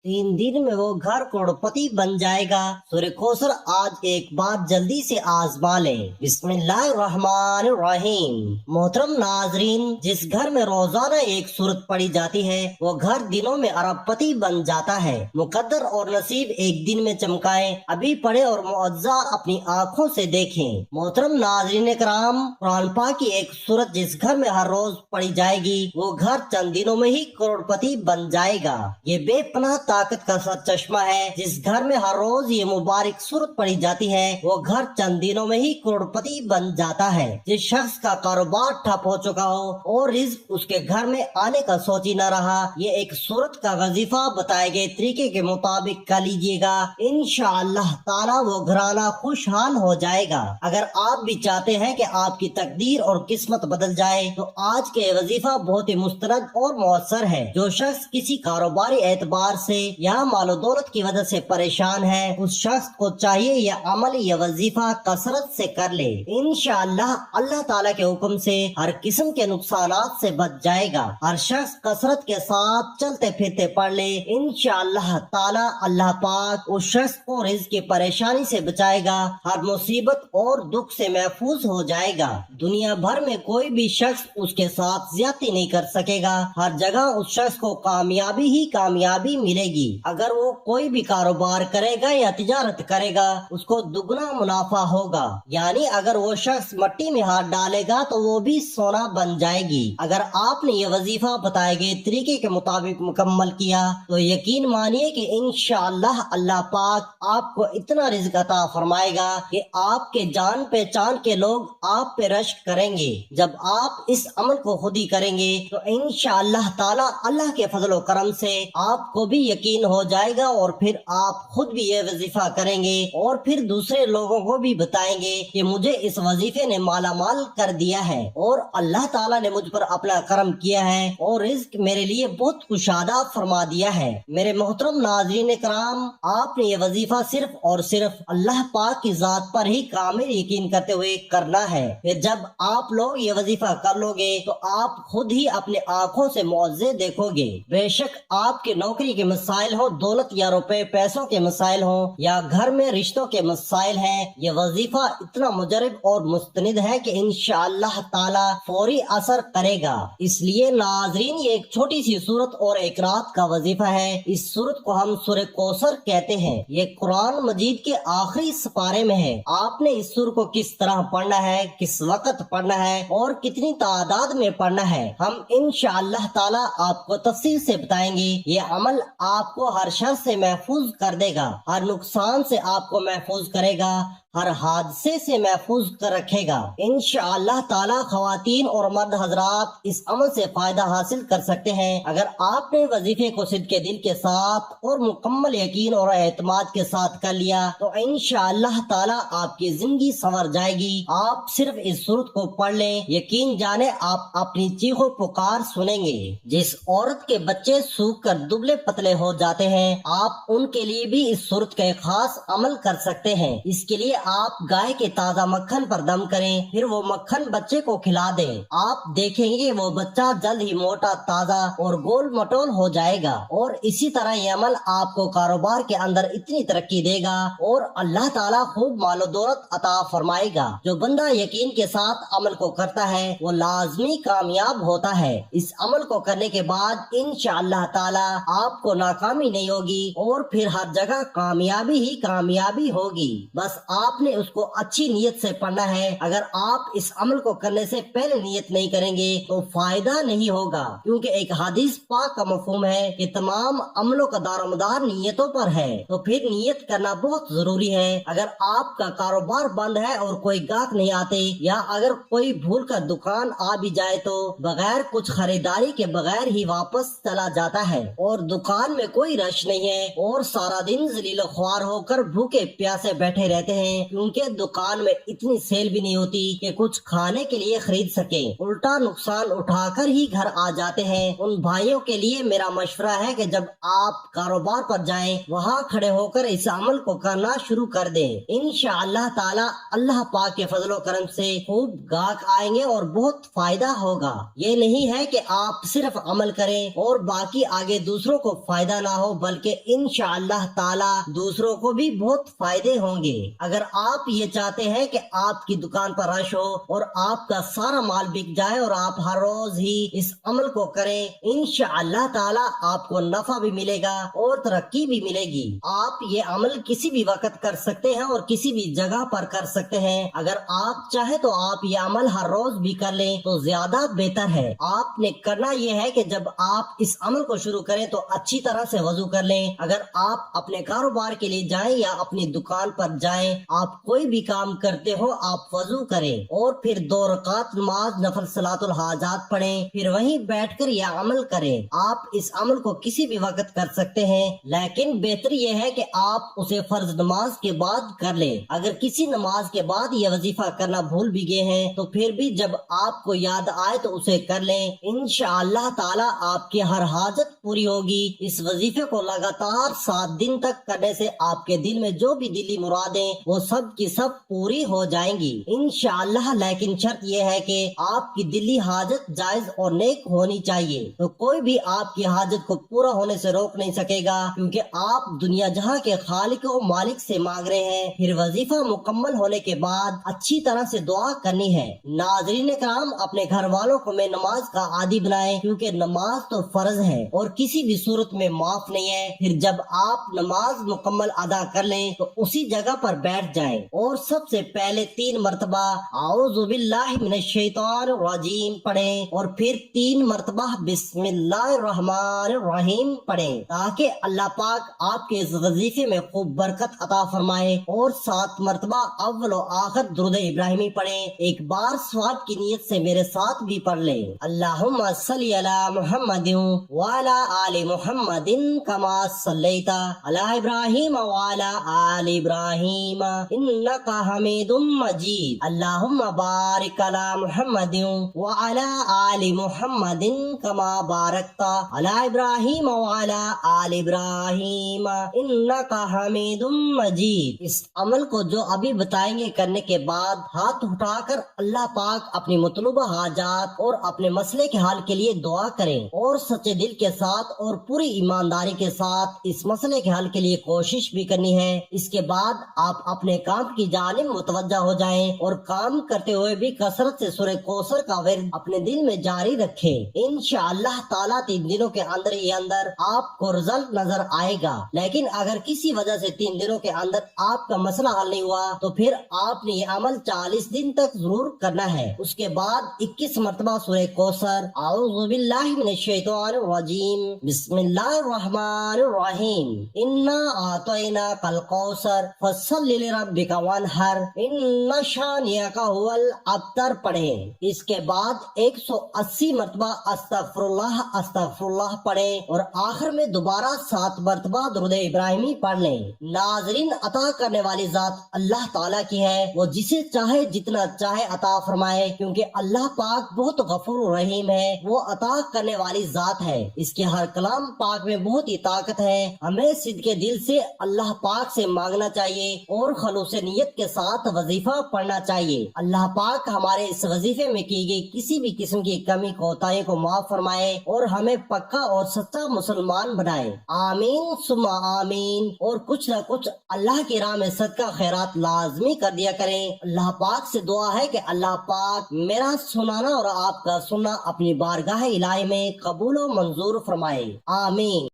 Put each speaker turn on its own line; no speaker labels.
3 दिन में वो घर करोड़पति बन जाएगा। सूर्य कौसर आज एक बात जल्दी से आजमा ले। बिस्मिल्लाहिर्रहमानिर्रहीम। मोहतरम नाजरीन, जिस घर में रोजाना एक सूरत पड़ी जाती है वो घर दिनों में अरबपति बन जाता है। मुकद्दर और नसीब एक दिन में चमकाए, अभी पढ़े और मुअज्जा अपनी आँखों से देखें। मोहतरम नाजरीन कराम, कुरान पाक की एक सूरत जिस घर में हर रोज पड़ी जाएगी वो घर चंद दिनों में ही करोड़पति बन जाएगा। ये बेपनाह ताकत का चश्मा है। जिस घर में हर रोज ये मुबारक सूरत पड़ी जाती है वो घर चंद दिनों में ही करोड़पति बन जाता है। जिस शख्स का कारोबार ठप हो चुका हो और रिज्क उसके घर में आने का सोच ही न रहा, ये एक सूरत का वजीफा बताए गए तरीके के मुताबिक कर लीजिएगा। इंशाअल्लाह ताला वो घराना खुशहाल हो जाएगा। अगर आप भी चाहते हैं कि आपकी तकदीर और किस्मत बदल जाए तो आज के वजीफा बहुत ही मुस्तरद और मौसर है। जो शख्स किसी कारोबारी एतबार से या मालो दौलत की वजह से परेशान है, उस शख्स को चाहिए यह अमल या वजीफा कसरत से कर ले। इंशाअल्लाह अल्लाह ताला के हुक्म से हर किस्म के नुकसानात से बच जाएगा। हर शख्स कसरत के साथ चलते फिरते पढ़ ले। इंशाअल्लाह ताला अल्लाह पाक उस शख्स को रिज़्क की परेशानी से बचाएगा, हर मुसीबत और दुख से महफूज हो जाएगा। दुनिया भर में कोई भी शख्स उसके साथ ज्यादती नहीं कर सकेगा। हर जगह उस शख्स को कामयाबी ही कामयाबी मिलेगी। अगर वो कोई भी कारोबार करेगा या तिजारत करेगा उसको दुगना मुनाफा होगा। यानी अगर वो शख्स मट्टी में हाथ डालेगा तो वो भी सोना बन जाएगी। अगर आपने ये वजीफा बताए गए तरीके के मुताबिक मुकम्मल किया तो यकीन मानिए कि इंशाअल्लाह अल्लाह पाक आपको इतना रिज़्क अता फरमाएगा कि आपके जान पहचान के लोग आप पे रश्क करेंगे। जब आप इस अमल को खुद ही करेंगे तो इंशाअल्लाह ताला अल्लाह के फजल और करम से आपको भी यकीन हो जाएगा और फिर आप खुद भी ये वजीफा करेंगे और फिर दूसरे लोगों को भी बताएंगे कि मुझे इस वजीफे ने माला माल कर दिया है और अल्लाह ताला ने मुझ पर अपना करम किया है और रिज़्क मेरे लिए बहुत कुशादा फरमा दिया है। मेरे मोहतरम नाज़रीन कराम, आपने ये वजीफा सिर्फ और सिर्फ अल्लाह पाक की जात पर ही कामिल यकीन करते हुए करना है। फिर जब आप लोग ये वजीफा कर लोगे तो आप खुद ही अपने आँखों से मुआवजे देखोगे। बेशक आपके नौकरी के मसाइल हो, दौलत या रुपए पैसों के मसाइल हो या घर में रिश्तों के मसाइल हैं, ये वजीफा इतना मुजरब और मुस्तनिद है कि इंशाअल्लाह ताला फौरी असर करेगा। इसलिए नाजरीन, ये एक छोटी सी सूरत और एक रात का वजीफा है। इस सूरत को हम सूरह कौसर कहते हैं। ये कुरान मजीद के आखिरी सिपारे में है। आपने इस सूरत को किस तरह पढ़ना है, किस वक्त पढ़ना है और कितनी तादाद में पढ़ना है, हम इंशाअल्लाह ताला आपको तफसील से बताएंगे। ये अमल आपको हर शर से महफूज कर देगा, हर नुकसान से आपको महफूज करेगा, हर हादसे से महफूज कर रखेगा। इंशाअल्लाह ताला खवातीन और मर्द हजरात इस अमल से फायदा हासिल कर सकते हैं। अगर आपने वजीफे को सिद्के दिल के साथ और मुकम्मल यकीन और एतमाद के साथ कर लिया तो इंशाअल्लाह ताला आपकी जिंदगी संवर जाएगी। आप सिर्फ इस सूरत को पढ़ लें, यकीन जाने आप अपनी चीखों पुकार सुनेंगे। जिस औरत के बच्चे सूख कर दुबले पतले हो जाते हैं, आप उनके लिए भी इस सूरत का एक खास अमल कर सकते हैं। इसके लिए आप गाय के ताजा मक्खन पर दम करें, फिर वो मक्खन बच्चे को खिला दें। आप देखेंगे वो बच्चा जल्द ही मोटा, ताजा और गोल मटोल हो जाएगा। और इसी तरह ये अमल आपको कारोबार के अंदर इतनी तरक्की देगा और अल्लाह ताला खूब मालो दौलत अता फरमाएगा। जो बंदा यकीन के साथ अमल को करता है वो लाजमी कामयाब होता है। इस अमल को करने के बाद इंशाअल्लाह ताला आपको नाकामी नहीं होगी और फिर हर जगह कामयाबी ही कामयाबी होगी। बस आपने उसको अच्छी नीयत से पढ़ना है। अगर आप इस अमल को करने से पहले नीयत नहीं करेंगे तो फायदा नहीं होगा, क्योंकि एक हदीस पाक का मफहूम है कि तमाम अमलों का दारोमदार नीयतों पर है। तो फिर नीयत करना बहुत जरूरी है। अगर आपका कारोबार बंद है और कोई गाहक नहीं आते या अगर कोई भूल कर दुकान आ भी जाए तो बगैर कुछ खरीदारी के बगैर ही वापस चला जाता है और दुकान में कोई रश नहीं है और सारा दिन जलील ख्वार होकर भूखे प्यासे बैठे रहते हैं, क्योंकि दुकान में इतनी सेल भी नहीं होती कि कुछ खाने के लिए खरीद सके, उल्टा नुकसान उठाकर ही घर आ जाते हैं। उन भाइयों के लिए मेरा मशवरा है कि जब आप कारोबार पर जाएं, वहाँ खड़े होकर इस अमल को करना शुरू कर दें। इंशाअल्लाह ताला अल्लाह पाक के फजलो करम से खूब गाहक आएंगे और बहुत फायदा होगा। ये नहीं है कि आप सिर्फ अमल करें और बाकी आगे दूसरों को फायदा ना हो, बल्कि इंशाअल्लाह ताला दूसरों को भी बहुत फायदे होंगे। अगर आप ये चाहते हैं कि आपकी दुकान पर रश हो और आपका सारा माल बिक जाए और आप हर रोज ही इस अमल को करें, इंशाअल्लाह ताला आपको नफा भी मिलेगा और तरक्की भी मिलेगी। आप ये अमल किसी भी वक्त कर सकते हैं और किसी भी जगह पर कर सकते हैं। अगर आप चाहे तो आप ये अमल हर रोज भी कर लें तो ज्यादा बेहतर है। आपने करना ये है कि जब आप इस अमल को शुरू करें तो अच्छी तरह से वजू कर लें। अगर आप अपने कारोबार के लिए जाएं या अपनी दुकान पर जाएं, आप कोई भी काम करते हो आप वजू करें और फिर 2 रकात नमाज नफल सलातुल हाजात पढ़ें, फिर वहीं बैठकर यह अमल करें। आप इस अमल को किसी भी वक्त कर सकते हैं, लेकिन बेहतर यह है कि आप उसे फर्ज नमाज के बाद कर लें। अगर किसी नमाज के बाद यह वजीफा करना भूल भी गए हैं तो फिर भी जब आपको याद आए तो उसे कर लें। इंशाअल्लाह ताला आपकी हर हाजत पूरी होगी। इस वजीफे को लगातार 7 दिन तक करने से आपके दिल में जो भी दिली मुरादें वो सब की सब पूरी हो जाएंगी इंशाअल्लाह। लेकिन शर्त यह है कि आपकी दिली हाजत जायज और नेक होनी चाहिए, तो कोई भी आपकी हाजत को पूरा होने से रोक नहीं सकेगा, क्योंकि आप दुनिया जहां के खालिक और मालिक से मांग रहे हैं। फिर वजीफा मुकम्मल होने के बाद अच्छी तरह से दुआ करनी है। नाज़रीन कराम, अपने घर वालों को मैं नमाज का आदी बनाए, क्योंकि नमाज तो फर्ज है और किसी भी सूरत में माफ नहीं है। फिर जब आप नमाज मुकम्मल अदा कर लें तो उसी जगह पर बैठ जाएं और सबसे पहले 3 मरतबा औज़ु बिल्लाहि मिनश शैतानिर रजीम पढ़ें और फिर 3 मरतबा बिस्मिल्लाहिर रहमानिर रहीम पढ़ें, ताकि अल्लाह पाक आपके इस वजीफे में खूब बरकत अता फरमाए। और 7 मरतबा अव्वल और आखिर दुरूद इब्राहिमी पढ़ें। एक बार सवाब की नियत से मेरे साथ भी पढ़ लें। अल्लाहुम्मा सल्ली अला मुहम्मदिन व अला आलि मुहम्मदिन कमा सल्लैता अला इब्राहीम व अला आलि इब्राहीम इन्नका हमीदुम मजीद। अल्लाहुम्मा बारिक अला मुहम्मदिन व अला आलि मुहम्मदिन कमा बारकता अला इब्राहीम व अला आलि इब्राहीम इन्नका हमीदुम मजीद। इस अमल को जो अभी बताएंगे करने के बाद हाथ उठाकर अल्लाह पाक अपनी मतलूबा हाजात और अपने मसले के हाल के लिए दुआ करें और सच्चे दिल के साथ और पूरी ईमानदारी के साथ इस मसले के हल के लिए कोशिश भी करनी है। इसके बाद आप अपने काम की जानिब मुतवज्जा हो जाएं और काम करते हुए भी कसरत से सूरह कौसर का विर्द अपने दिल में जारी रखें। इंशाअल्लाह ताला 3 दिनों के अंदर ही अंदर आपको रिजल्ट नजर आएगा। लेकिन अगर किसी वजह से 3 दिनों के अंदर आपका मसला हल नहीं हुआ तो फिर आपने ये अमल 40 दिन तक जरूर करना है। उसके बाद 21 मरतबा सूरह कौसर औज़ु बिल्लाहि मिनश शैतानिर रजीम बिस्मिल्लाहिर रहमानिर रहीम इन्ना आतैना कल कौसर फसल्लि लिरब्बिका वनहर इन्ना शानियका हुवल अब्तर पढ़ें। इसके बाद 180 मरतबा अस्तगफिरुल्लाह अस्तगफिरुल्लाह पढ़ें और आखिर में दोबारा 7 मरतबा दुरूद इब्राहिमी पढ़ लें। नाज़रीन, अता करने वाली जात अल्लाह ताला की है, वो जिसे चाहे जितना चाहे अता फरमाए, क्योंकि अल्लाह पाक बहुत गफूर रहीम है, वो अता करने वाली जात है। इसके हर कलाम पाक में बहुत ही ताकत है। हमें सिद्ध के दिल से अल्लाह पाक से मांगना चाहिए और खलूस नियत के साथ वजीफा पढ़ना चाहिए। अल्लाह पाक हमारे इस वजीफे में की गई किसी भी किस्म की कमी कोताही को माफ फरमाए और हमें पक्का और सच्चा मुसलमान बनाए। आमीन सुम्मा आमीन। और कुछ न कुछ अल्लाह की राह में सदका खैरात लाजमी कर दिया करें। अल्लाह पाक से दुआ है कि अल्लाह पाक मेरा सुनाना और आपका सुनना अपनी बारगाह इलाही में कबूल और मंजूर फरमाए। आमीन।